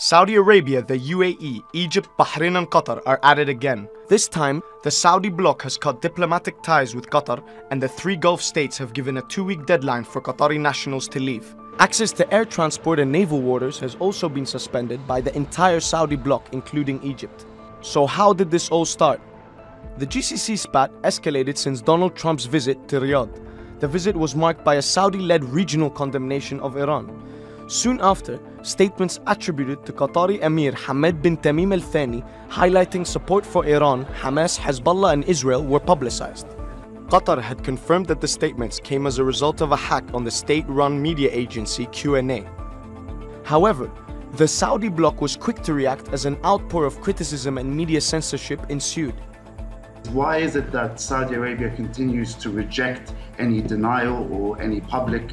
Saudi Arabia, the UAE, Egypt, Bahrain and Qatar are at it again. This time, the Saudi bloc has cut diplomatic ties with Qatar, and the three Gulf states have given a 2-week deadline for Qatari nationals to leave. Access to air transport and naval waters has also been suspended by the entire Saudi bloc, including Egypt. So how did this all start? The GCC spat escalated since Donald Trump's visit to Riyadh. The visit was marked by a Saudi-led regional condemnation of Iran. Soon after, statements attributed to Qatari Emir Hamad bin Tamim Al Thani highlighting support for Iran, Hamas, Hezbollah and Israel were publicized. Qatar had confirmed that the statements came as a result of a hack on the state-run media agency QNA. However, the Saudi bloc was quick to react as an outpour of criticism and media censorship ensued. Why is it that Saudi Arabia continues to reject any denial or any public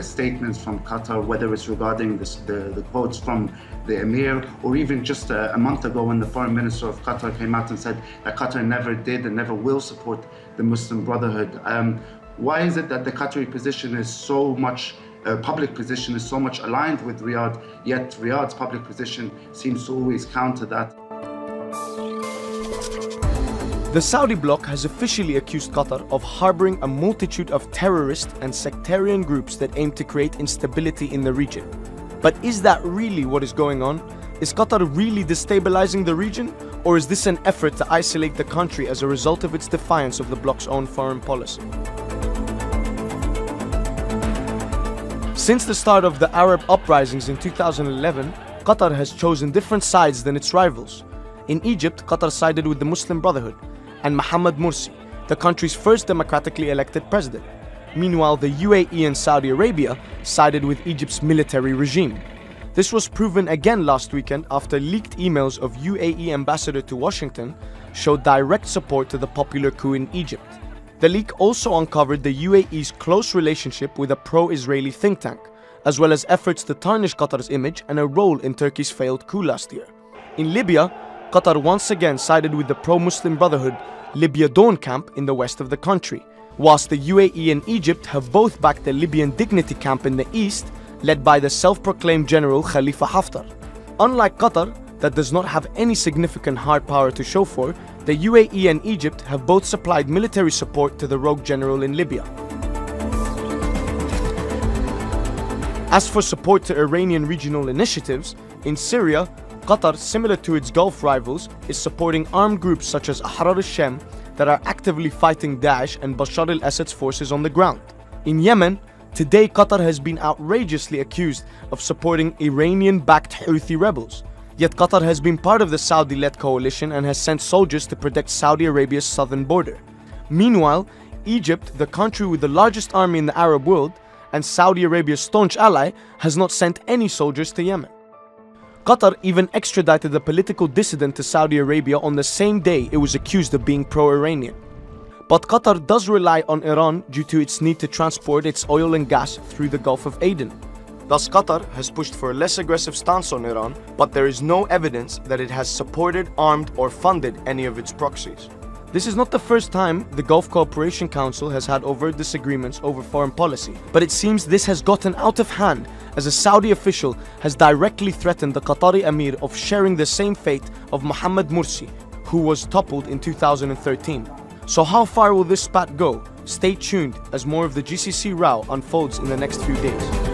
statements from Qatar, whether it's regarding the quotes from the Emir, or even just a month ago when the foreign minister of Qatar came out and said that Qatar never did and never will support the Muslim Brotherhood? Why is it that the Qatari position is so much, public position is so much aligned with Riyadh, yet Riyadh's public position seems to always counter that? The Saudi bloc has officially accused Qatar of harboring a multitude of terrorist and sectarian groups that aim to create instability in the region. But is that really what is going on? Is Qatar really destabilizing the region? Or is this an effort to isolate the country as a result of its defiance of the bloc's own foreign policy? Since the start of the Arab uprisings in 2011, Qatar has chosen different sides than its rivals. In Egypt, Qatar sided with the Muslim Brotherhood and Mohammed Morsi, the country's first democratically elected president. Meanwhile, the UAE and Saudi Arabia sided with Egypt's military regime. This was proven again last weekend after leaked emails of UAE ambassador to Washington showed direct support to the popular coup in Egypt. The leak also uncovered the UAE's close relationship with a pro-Israeli think tank, as well as efforts to tarnish Qatar's image and a role in Turkey's failed coup last year. In Libya, Qatar once again sided with the pro-Muslim Brotherhood Libya Dawn camp in the west of the country, whilst the UAE and Egypt have both backed the Libyan Dignity camp in the east, led by the self-proclaimed general Khalifa Haftar. Unlike Qatar, that does not have any significant hard power to show for, the UAE and Egypt have both supplied military support to the rogue general in Libya. As for support to Iranian regional initiatives, in Syria, Qatar, similar to its Gulf rivals, is supporting armed groups such as Ahrar al-Shem that are actively fighting Daesh and Bashar al-Assad's forces on the ground. In Yemen, today Qatar has been outrageously accused of supporting Iranian-backed Houthi rebels. Yet Qatar has been part of the Saudi-led coalition and has sent soldiers to protect Saudi Arabia's southern border. Meanwhile, Egypt, the country with the largest army in the Arab world, and Saudi Arabia's staunch ally, has not sent any soldiers to Yemen. Qatar even extradited the political dissident to Saudi Arabia on the same day it was accused of being pro-Iranian. But Qatar does rely on Iran due to its need to transport its oil and gas through the Gulf of Aden. Thus, Qatar has pushed for a less aggressive stance on Iran, but there is no evidence that it has supported, armed or funded any of its proxies. This is not the first time the Gulf Cooperation Council has had overt disagreements over foreign policy, but it seems this has gotten out of hand as a Saudi official has directly threatened the Qatari Emir of sharing the same fate of Mohammed Morsi, who was toppled in 2013. So how far will this spat go? Stay tuned as more of the GCC row unfolds in the next few days.